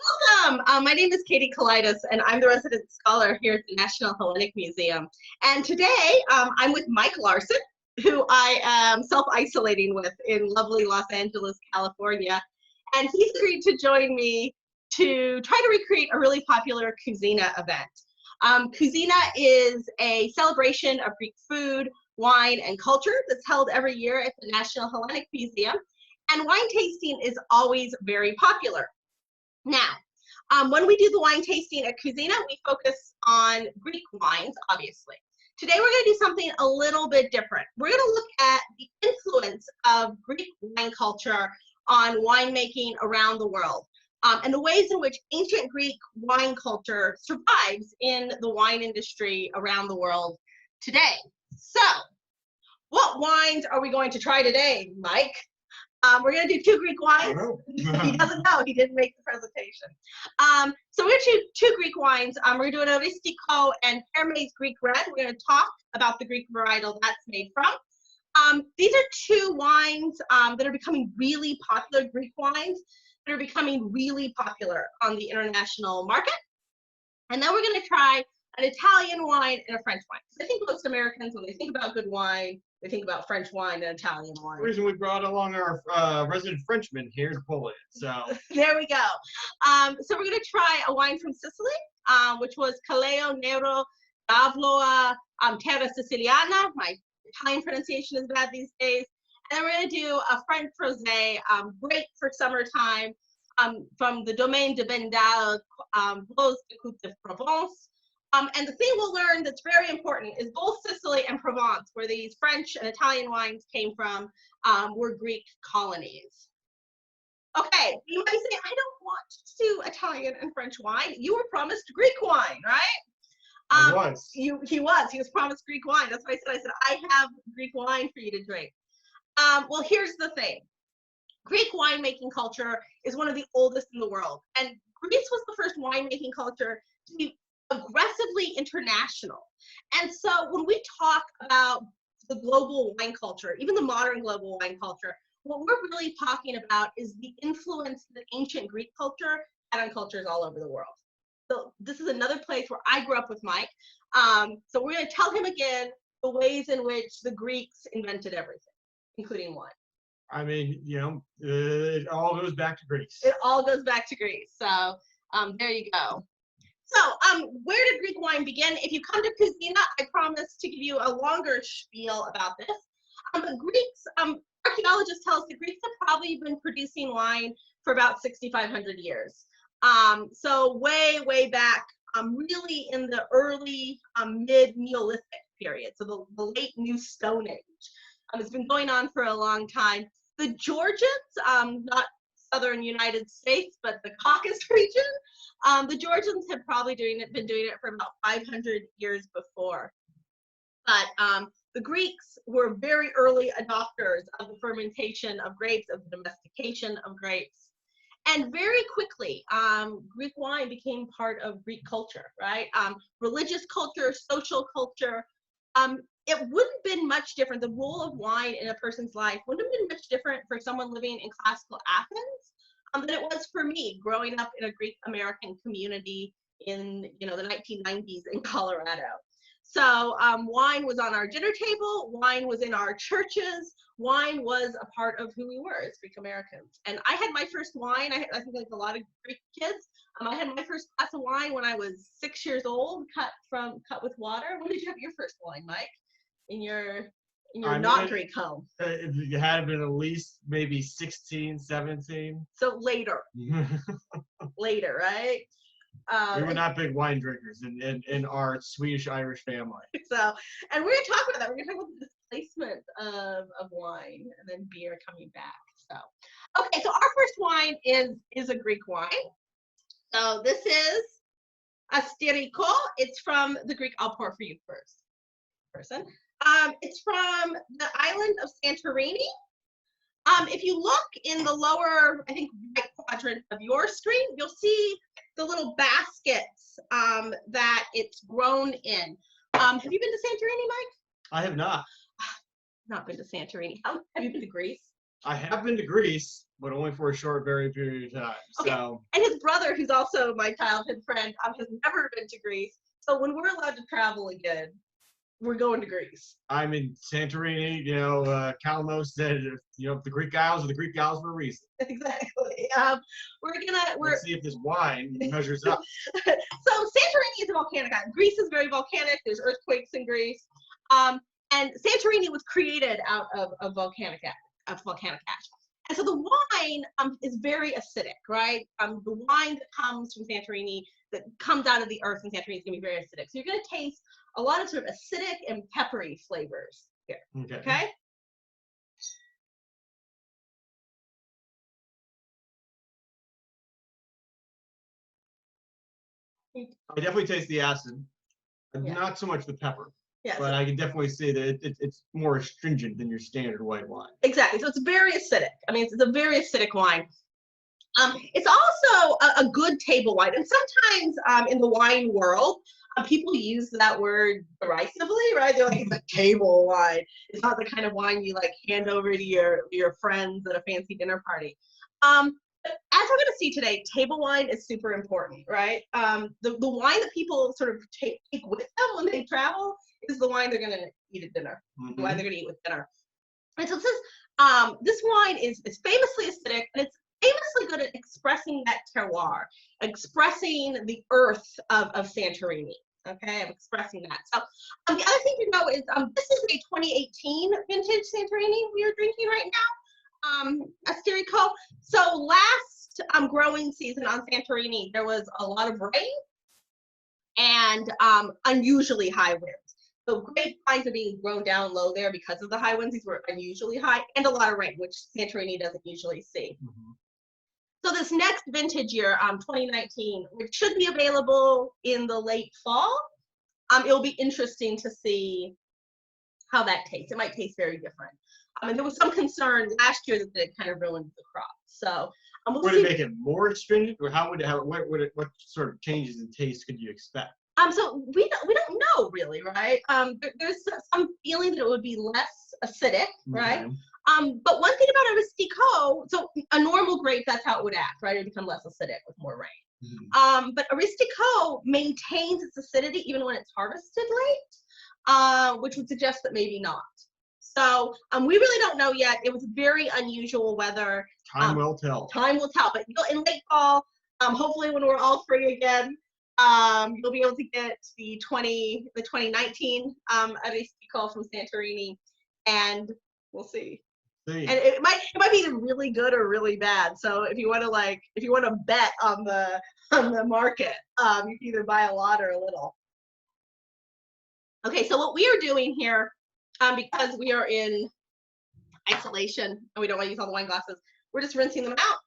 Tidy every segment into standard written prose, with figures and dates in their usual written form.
Welcome. My name is Katherine Kelaidis, and I'm the resident scholar here at the National Hellenic Museum. And today, I'm with Mike Larson, who I am self-isolating with in lovely Los Angeles, California. And he's agreed to join me to try to recreate a really popular Cuisina event. Cuisina is a celebration of Greek food, wine, and culture that's held every year at the National Hellenic Museum. And wine tasting is always very popular. Now, when we do the wine tasting at Cuisina, we focus on Greek wines, obviously. Today, we're going to do something a little bit different. We're going to look at the influence of Greek wine culture on winemaking around the world, and the ways in which ancient Greek wine culture survives in the wine industry around the world today. So, what wines are we going to try today, Mike? We're going to do two Greek wines. He doesn't know. He didn't make the presentation. So we're going to do two Greek wines. We're going to do an Aristico and Hermes Greek Red. We're going to talk about the Greek varietal that's made from. These are two wines that are becoming really popular, Greek wines that are becoming really popular on the international market. And then we're going to try an Italian wine and a French wine. I think most Americans, when they think about good wine, they think about French wine and Italian wine. The reason we brought along our resident Frenchman here to pull it, so. There we go. So we're going to try a wine from Sicily, which was Caleo Nero d'Avloa Terra Siciliana. My Italian pronunciation is bad these days. And then we're going to do a French rosé, great for summertime, from the Domaine de Bendal, Blos de Côte de Provence. And the thing we'll learn that's very important is both Sicily and Provence, where these French and Italian wines came from, were Greek colonies. Okay, you might say, I don't want to do Italian and French wine. You were promised Greek wine, right? He was. He was promised Greek wine. That's why I said, I have Greek wine for you to drink. Well, here's the thing. Greek winemaking culture is one of the oldest in the world. And Greece was the first winemaking culture to be aggressively international. And so when we talk about the global wine culture, even the modern global wine culture, what we're really talking about is the influence that ancient Greek culture had on cultures all over the world. So this is another place where I grew up with Mike. So we're going to tell him again the ways in which the Greeks invented everything, including wine. I mean, you know, it all goes back to Greece. It all goes back to Greece. So there you go. So, where did Greek wine begin? If you come to Cuisina, I promise to give you a longer spiel about this. But Greeks, archaeologists tell us the Greeks have probably been producing wine for about 6,500 years. So way back, really in the early mid-Neolithic period, so the late New Stone Age. It's been going on for a long time. The Georgians, not southern United States, but the Caucasus region, the Georgians had probably been doing it for about 500 years before. But the Greeks were very early adopters of the fermentation of grapes, of the domestication of grapes. And very quickly, Greek wine became part of Greek culture, right? Religious culture, social culture. It wouldn't have been much different. The role of wine in a person's life wouldn't have been much different for someone living in classical Athens than it was for me growing up in a Greek American community in the 1990s in Colorado. So wine was on our dinner table, wine was in our churches, wine was a part of who we were as Greek Americans. And I had my first wine, I think like a lot of Greek kids, I had my first glass of wine when I was 6 years old, cut with water. When did you have your first wine, Mike? In your not Greek home? It had been at least maybe 16, 17. So later. Later, right? We were not big wine drinkers in our Swedish-Irish family. So, and we're going to talk about that. We're going to talk about the displacement of wine and then beer coming back. So, okay, so our first wine is a Greek wine. So this is Astiriko. It's from the Greek. I'll pour for you first, person. It's from the island of Santorini. If you look in the lower, I think, right quadrant of your screen, you'll see the little baskets that it's grown in. Have you been to Santorini, Mike? I have not. Not been to Santorini. Have you been to Greece? I have been to Greece, but only for a short, very period of time. Okay. So. And his brother, who's also my childhood friend, has never been to Greece. So when we're allowed to travel again, we're going to Greece. I'm in Santorini. Kalamos said, the Greek Isles are the Greek Isles for a reason. Exactly. Let's see if this wine measures up. So Santorini is a volcanic island. Greece is very volcanic. There's earthquakes in Greece. And Santorini was created out of volcanic ash. And so the wine is very acidic, right? The wine that comes from Santorini, that comes out of the earth in Santorini, is going to be very acidic. So you're going to taste a lot of sort of acidic and peppery flavors here. Okay? I definitely taste the acid, not so much the pepper. Yes. But I can definitely say that it's more astringent than your standard white wine. Exactly. So it's very acidic. I mean, it's a very acidic wine. It's also a good table wine. And sometimes in the wine world, people use that word derisively, right? They're like, it's a table wine. It's not the kind of wine you like hand over to your friends at a fancy dinner party. But as we're going to see today, table wine is super important, right? The wine that people sort of take with them when they travel is the wine they're going to eat at dinner, the wine they're going to eat with dinner. And so this wine is famously acidic, and it's famously good at expressing that terroir, expressing the earth of Santorini. Okay, I'm expressing that. So the other thing to know is this is a 2018 vintage Santorini we are drinking right now. Asterico. So last growing season on Santorini, there was a lot of rain and unusually high winds. So grapevines are being grown down low there because of the high winds. These were unusually high, and a lot of rain, which Santorini doesn't usually see. So this next vintage year, 2019, which should be available in the late fall, it'll be interesting to see how that tastes. It might taste very different. And there was some concern last year that it kind of ruined the crop. So would it make it more astringent, or what sort of changes in taste could you expect? So we don't know really, right? There's some feeling that it would be less acidic, right? But one thing about a Rustico, so a normal grape, that's how it would act, right? It would become less acidic with more rain. But a Rustico maintains its acidity even when it's harvested late, which would suggest that maybe not. So we really don't know yet. It was very unusual weather. Time will tell. Time will tell. But in late fall, hopefully when we're all free again, you'll be able to get the 2019 Aristico from Santorini, and we'll see. And it might be either really good or really bad. So if you want to bet on the market, you can either buy a lot or a little. Okay, so what we are doing here, because we are in isolation and we don't want to use all the wine glasses, we're just rinsing them out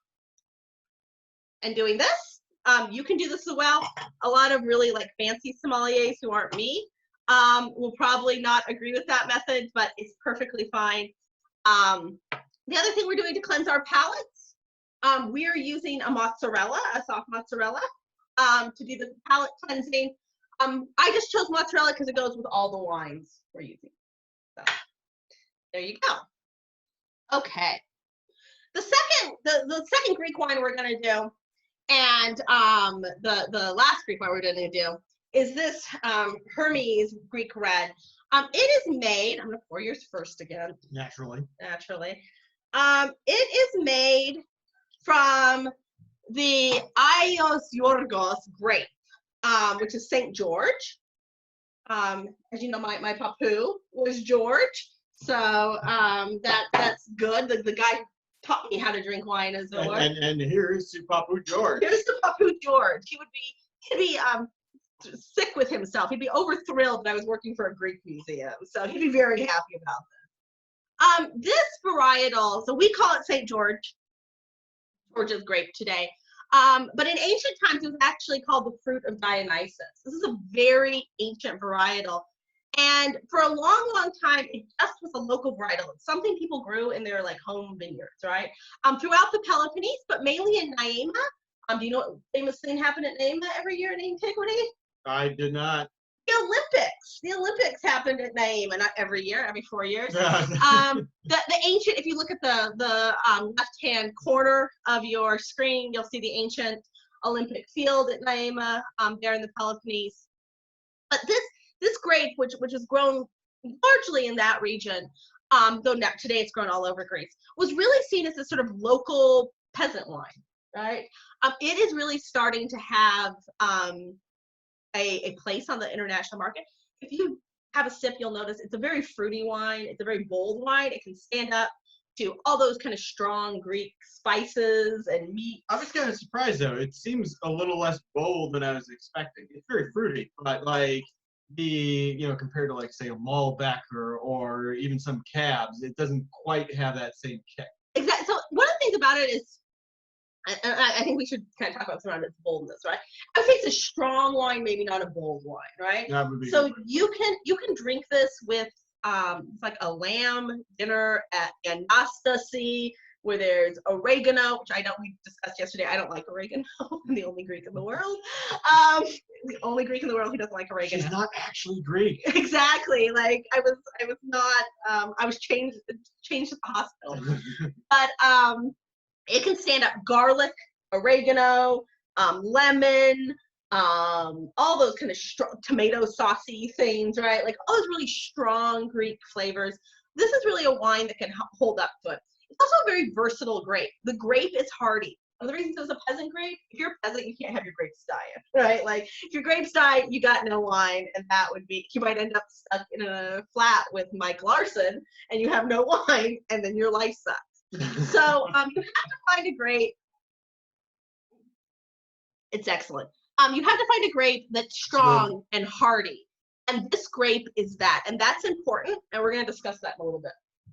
and doing this. You can do this as well. A lot of really like fancy sommeliers who aren't me will probably not agree with that method, but it's perfectly fine. The other thing we're doing to cleanse our palates, we are using a mozzarella, a soft mozzarella, to do the palate cleansing. I just chose mozzarella because it goes with all the wines we're using. So there you go. Okay. The second Greek wine we're going to do, and the last Greek wine we're going to do, is this Hermes Greek red. It is made, I'm going to pour yours first again. Naturally. It is made from the Aios Yorgos grape, which is St. George. As you know, my papu was George, so that's good. The guy taught me how to drink wine as well. And here's to Papu George. Here's to Papu George. He'd be sick with himself. He'd be over-thrilled that I was working for a Greek museum, so he'd be very happy about this. This varietal, so we call it St. George, George's grape today, but in ancient times it was actually called the fruit of Dionysus. This is a very ancient varietal, and for a long, long time it just was a local varietal. It's something people grew in their like home vineyards, right? Throughout the Peloponnese, but mainly in Naima. Do you know what famous thing happened at Naima every year in antiquity? I did not. The Olympics. The Olympics happened at Naima, not every year, every 4 years. The ancient, if you look at the left-hand corner of your screen, you'll see the ancient Olympic field at Naima, there in the Peloponnese. But this grape, which is grown largely in that region, though now today it's grown all over Greece, was really seen as a sort of local peasant wine, right? It is really starting to have a place on the international market. If you have a sip, you'll notice it's a very fruity wine. It's a very bold wine. It can stand up to all those kind of strong Greek spices and meat. I was kind of surprised though. It seems a little less bold than I was expecting. It's very fruity, but like compared to like say a Malbec or even some cabs, it doesn't quite have that same kick. Exactly. So one of the things about it is, and I think we should kind of talk about some of its boldness, right? I would say it's a strong wine, maybe not a bold wine, right? That would be so you can drink this with it's like a lamb dinner at Anastasi, where there's oregano, which we discussed yesterday. I don't like oregano. I'm the only Greek in the world. The only Greek in the world who doesn't like oregano. She's not actually Greek. Exactly. Like I was not. I was changed at the hospital. But it can stand up garlic, oregano, lemon, all those kind of tomato saucy things, right? Like all those really strong Greek flavors. This is really a wine that can hold up to it. It's also a very versatile grape. The grape is hardy. One of the reasons it's a peasant grape, if you're a peasant, you can't have your grapes die, right? Like if your grapes die, you got no wine, and that would be, you might end up stuck in a flat with Mike Larson, and you have no wine, and then your life sucks. So you have to find a grape. It's excellent. You have to find a grape that's strong and hardy. And this grape is that. And that's important. And we're going to discuss that in a little bit.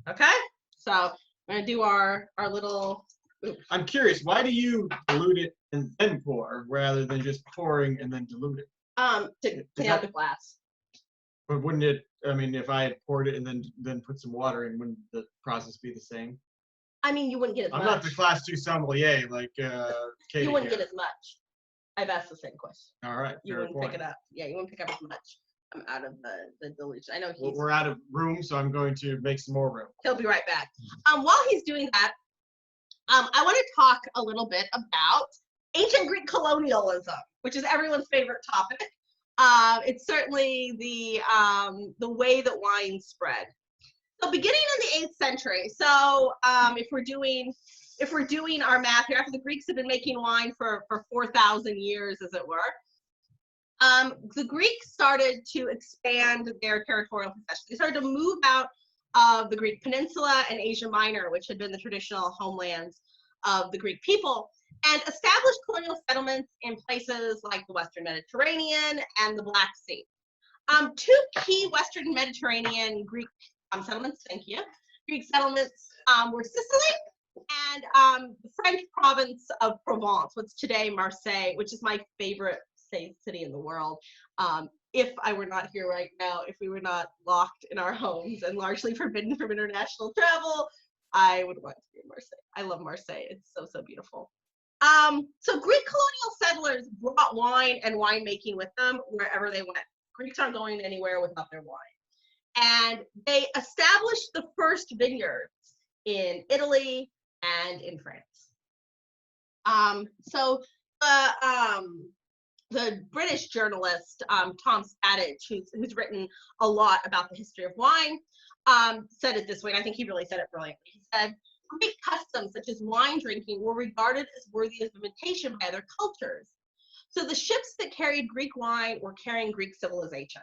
Okay? So I'm going to do our little. Oops. I'm curious, why do you dilute it and then pour rather than just pouring and then dilute it? To clean out the glass. But wouldn't it, I mean, if I had poured it and then put some water in, wouldn't the process be the same? I mean, you wouldn't get as much. I'm not the class 2 sommelier like Katie. You wouldn't get as much. I've asked the same question. All right. You wouldn't pick it up. Yeah, you wouldn't pick up as much. I'm out of the dilution. I know we're out of room, so I'm going to make some more room. He'll be right back. While he's doing that, I want to talk a little bit about ancient Greek colonialism, which is everyone's favorite topic. It's certainly the way that wine spread. So beginning in the 8th century, so if we're doing our math here, after the Greeks have been making wine for 4,000 years, as it were, the Greeks started to expand their territorial possessions. They started to move out of the Greek peninsula and Asia Minor, which had been the traditional homelands of the Greek people, and established colonial settlements in places like the Western Mediterranean and the Black Sea. Two key Western Mediterranean Greek settlements, Greek settlements were Sicily and the French province of Provence, what's today Marseille, which is my favorite city in the world. If I were not here right now, if we were not locked in our homes and largely forbidden from international travel, I would want to be in Marseille. I love Marseille. It's so, so beautiful. So Greek colonial settlers brought wine and winemaking with them wherever they went. Greeks aren't going anywhere without their wine. And they established the first vineyards in Italy and in France. So the British journalist Tom Spadage, who's written a lot about the history of wine, said it this way, and I think he really said it brilliantly. He said, Greek customs such as wine drinking were regarded as worthy of imitation by other cultures. So the ships that carried Greek wine were carrying Greek civilization,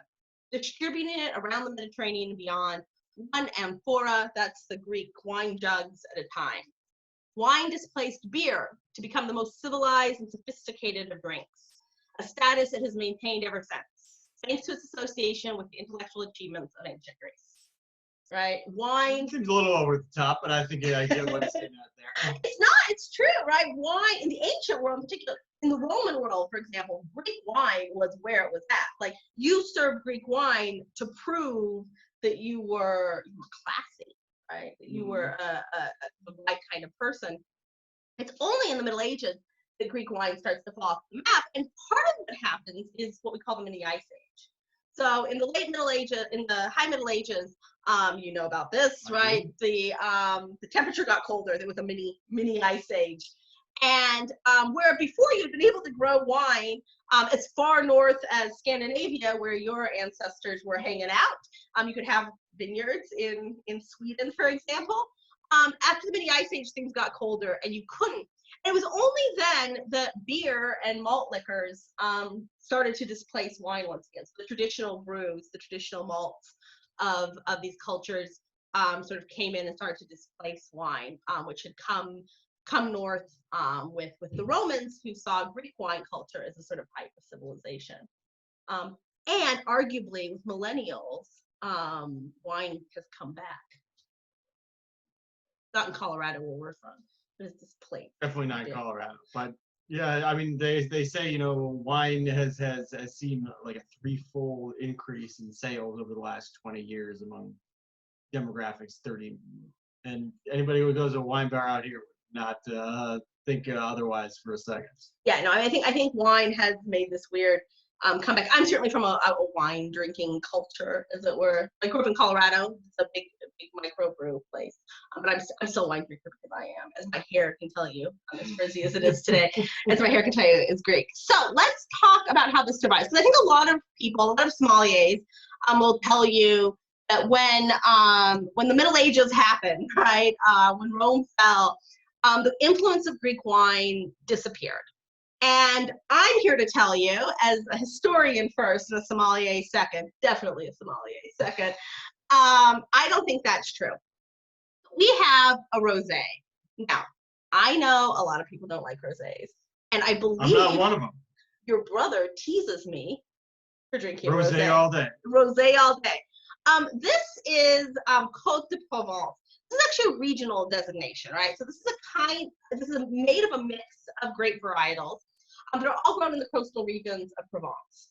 distributing it around the Mediterranean and beyond, one amphora, that's the Greek wine jugs, at a time. Wine displaced beer to become the most civilized and sophisticated of drinks, a status it has maintained ever since, thanks to its association with the intellectual achievements of ancient Greece. Right? Wine seems a little over the top, but I think I get what it's saying out there. It's not, it's true, right? Wine in the ancient world in particular, in the Roman world, for example, Greek wine was where it was at. Like you served Greek wine to prove that you were classy, right? That you were the right kind of person. It's only in the Middle Ages that Greek wine starts to fall off the map. And part of what happens is what we call them in the Ice Age. So in the late Middle Ages, in the High Middle Ages, you know about this, right? The temperature got colder. There was a mini ice age, and where before you'd been able to grow wine as far north as Scandinavia, where your ancestors were hanging out, you could have vineyards in Sweden, for example. After the mini ice age, things got colder, and you couldn't. And it was only then that beer and malt liquors started to displace wine once again. So the traditional brews, the traditional malts of these cultures sort of came in and started to displace wine, which had come north with the Romans, who saw Greek wine culture as a sort of height of civilization. And arguably with millennials, wine has come back. Not in Colorado where we're from, but it's displaced. Definitely not in Colorado, but yeah, I mean, they say, you know, wine has seen like a threefold increase in sales over the last 20 years among demographics 30, and anybody who goes to a wine bar out here would not think otherwise for a second. Yeah, no, I think wine has made this weird comeback. I'm certainly from a wine drinking culture, as it were. I grew up in Colorado. It's a big microbrew place, but I'm still a wine drinker because I am, as my hair can tell you. I'm as frizzy as it is today, as my hair can tell you, is Greek. So let's talk about how this survives, because I think a lot of people, a lot of sommeliers, will tell you that when the Middle Ages happened, right, when Rome fell, the influence of Greek wine disappeared. And I'm here to tell you, as a historian first and a sommelier second, definitely a sommelier second, I don't think that's true. We have a rosé. Now, I know a lot of people don't like rosés, and I believe I'm not one of them. Your brother teases me for drinking rosé all day. Rosé all day. This is Côte de Provence. This is actually a regional designation, right? So this is made of a mix of grape varietals. They're all grown in the coastal regions of Provence.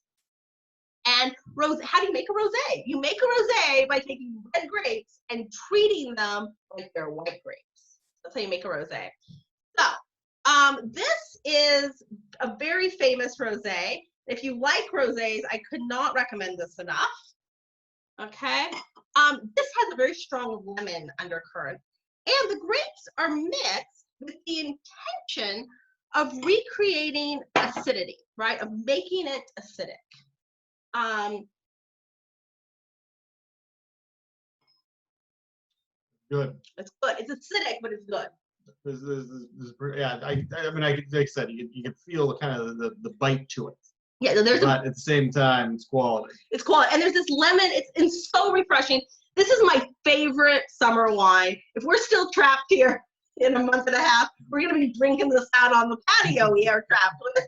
And how do you make a rosé? You make a rosé by taking red grapes and treating them like they're white grapes. That's how you make a rosé. So this is a very famous rosé. If you like rosés, I could not recommend this enough. Okay. This has a very strong lemon undercurrent, and the grapes are mixed with the intention of recreating acidity, right? Of making it acidic. Good. It's good. It's acidic, but it's good. Yeah, I mean, like I said, you can feel kind of the bite to it. Yeah, but at the same time, it's quality. It's quality, and there's this lemon. It's so refreshing. This is my favorite summer wine. If we're still trapped here in a month and a half, we're gonna be drinking this out on the patio we are trapped with.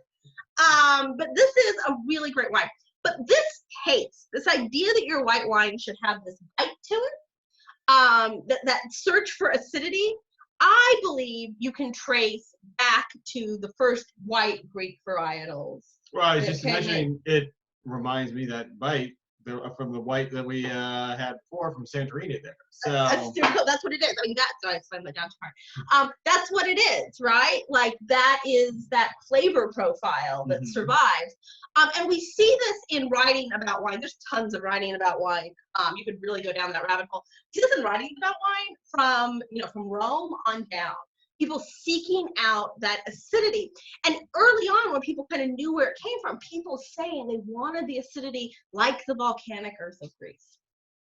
But this is a really great wine. But this taste, this idea that your white wine should have this bite to it, that search for acidity, I believe you can trace back to the first white Greek varietals. Well, I was just mentioning, it reminds me that bite from the white that we had before from Santorini there. So that's what it is. I mean, that's why I explained that down to part. That's what it is, right? Like that is that flavor profile that survives. And we see this in writing about wine. There's tons of writing about wine. You could really go down that rabbit hole. See this in writing about wine from Rome on down. People seeking out that acidity. And early on, when people kind of knew where it came from, people saying they wanted the acidity like the volcanic earth of Greece.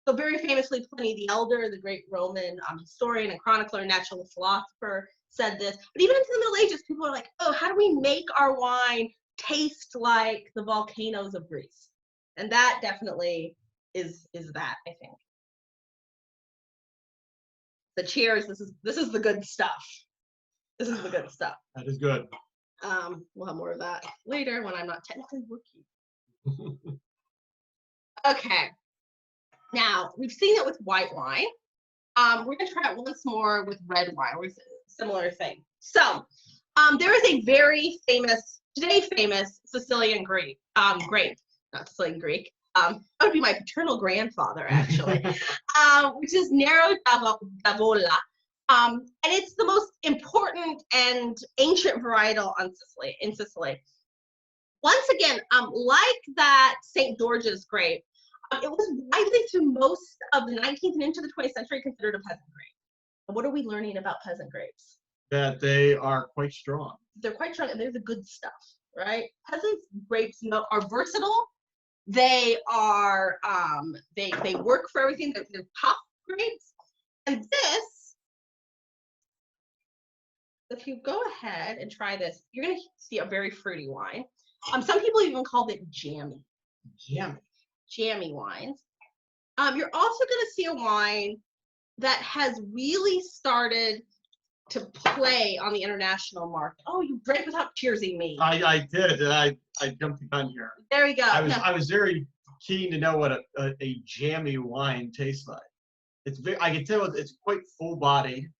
So very famously, Pliny the Elder, the great Roman historian and chronicler and natural philosopher, said this. But even into the Middle Ages, people are like, oh, how do we make our wine taste like the volcanoes of Greece? And that definitely is that, I think. The cheers, this is the good stuff. This is the good stuff. That is good. We'll have more of that later when I'm not technically working. Okay. Now, we've seen it with white wine. We're going to try it once more with red wine. We're similar thing. So, there is a very famous, today famous Sicilian grape, not Sicilian Greek. That would be my paternal grandfather, actually, which is Nero d'Avola. And it's the most important and ancient varietal in Sicily. Once again, like that St. George's grape, It was widely through most of the 19th and into the 20th century considered a peasant grape. And what are we learning about peasant grapes? That they are quite strong. They're quite strong, and they're the good stuff, right? Peasant grapes are versatile. They are they work for everything. They're tough grapes. And this, if you go ahead and try this, you're gonna see a very fruity wine. Some people even called it jammy. Jammy wines. You're also gonna see a wine that has really started to play on the international market. Oh, you drank without cheersing me. I did. I jumped the gun here. There we go. I was very keen to know what a jammy wine tastes like. I can tell it's quite full bodied.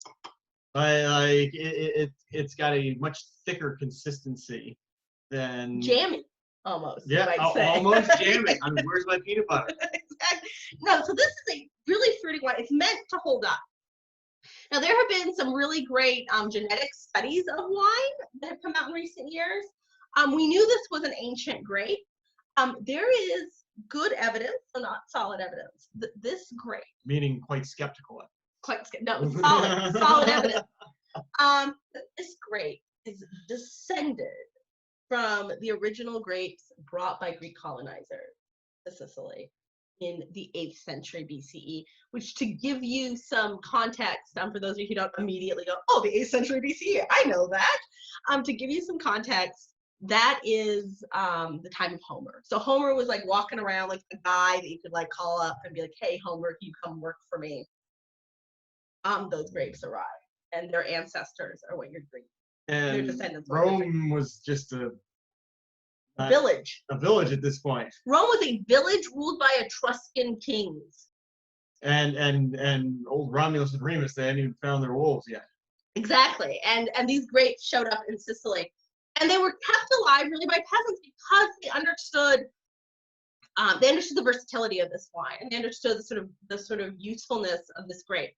Like it's got a much thicker consistency than jammy, almost. Yeah, almost jammy. I mean, where's my peanut butter? Exactly. No, so this is a really fruity wine. It's meant to hold up. Now, there have been some really great genetic studies of wine that have come out in recent years. We knew this was an ancient grape. There is good evidence, so not solid evidence, that this grape, meaning quite skeptical. No, solid evidence. This grape is descended from the original grapes brought by Greek colonizers to Sicily in the 8th century BCE, which, to give you some context, for those of you who don't immediately go, oh, the 8th century BCE, I know that. To give you some context, that is the time of Homer. So Homer was like walking around like a guy that you could like call up and be like, hey, Homer, can you come work for me? Those grapes arrived, and their ancestors are what you're drinking. And their descendants Rome was just a village. A village at this point. Rome was a village ruled by Etruscan kings. And old Romulus and Remus, they hadn't even found their wolves yet. Exactly. And these grapes showed up in Sicily. And they were kept alive really by peasants because they understood the versatility of this wine, and they understood the sort of usefulness of this grape.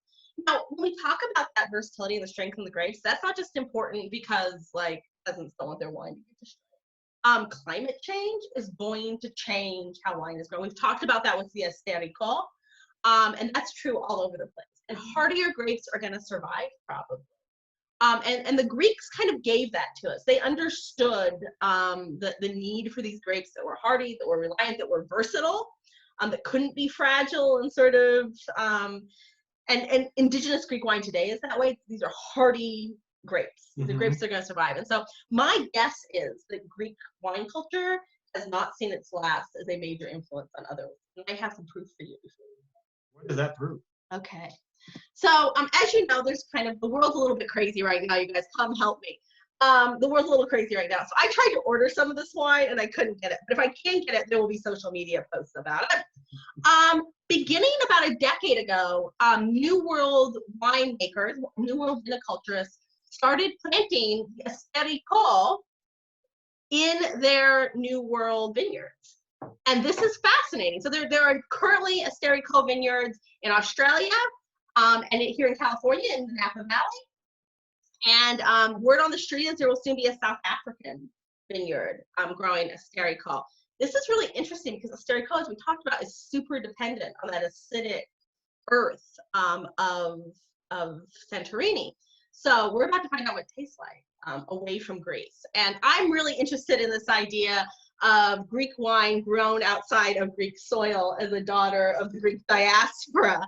Now, when we talk about that versatility and the strength of the grapes, that's not just important because like peasants don't want their wine to get destroyed. Climate change is going to change how wine is grown. We've talked about that with the Estérico, and that's true all over the place. And hardier grapes are going to survive, probably. And the Greeks kind of gave that to us. They understood the need for these grapes that were hardy, that were reliant, that were versatile, that couldn't be fragile and sort of, and indigenous Greek wine today is that way. These are hardy grapes. The grapes are going to survive. And so my guess is that Greek wine culture has not seen its last as a major influence on others. And I have some proof for you. What does that prove? Okay. So as you know, there's kind of, the world's a little bit crazy right now. You guys come help me. The world's a little crazy right now. So I tried to order some of this wine and I couldn't get it. But if I can get it, there will be social media posts about it. Beginning about a decade ago, New World winemakers, New World viniculturists started planting the Estérico in their New World vineyards. And this is fascinating. So there are currently Estérico vineyards in Australia, and here in California in the Napa Valley. And word on the street is there will soon be a South African vineyard growing Estérico. This is really interesting because Estérico, as we talked about, is super dependent on that acidic earth of Santorini. So we're about to find out what it tastes like away from Greece. And I'm really interested in this idea of Greek wine grown outside of Greek soil as a daughter of the Greek diaspora.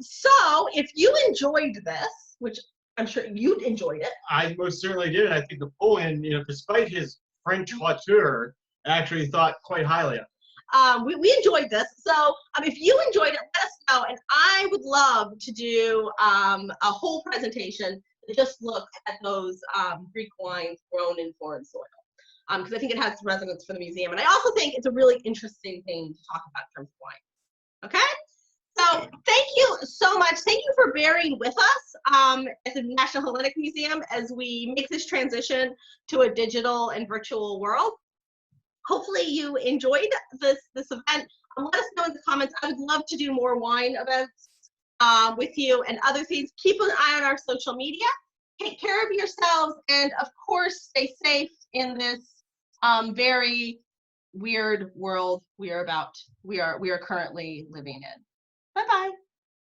So if you enjoyed this, which I'm sure you enjoyed it. I most certainly did. I think Napoleon, despite his French hauteur, actually thought quite highly of it. We enjoyed this. So if you enjoyed it, let us know. And I would love to do a whole presentation that just looks at those Greek wines grown in foreign soil. Because I think it has resonance for the museum. And I also think it's a really interesting thing to talk about in terms of wine. Okay? So thank you so much. Thank you for bearing with us at the National Hellenic Museum as we make this transition to a digital and virtual world. Hopefully you enjoyed this event. Let us know in the comments. I would love to do more wine events with you and other things. Keep an eye on our social media. Take care of yourselves, and of course, stay safe in this very weird world we are currently living in. Bye bye.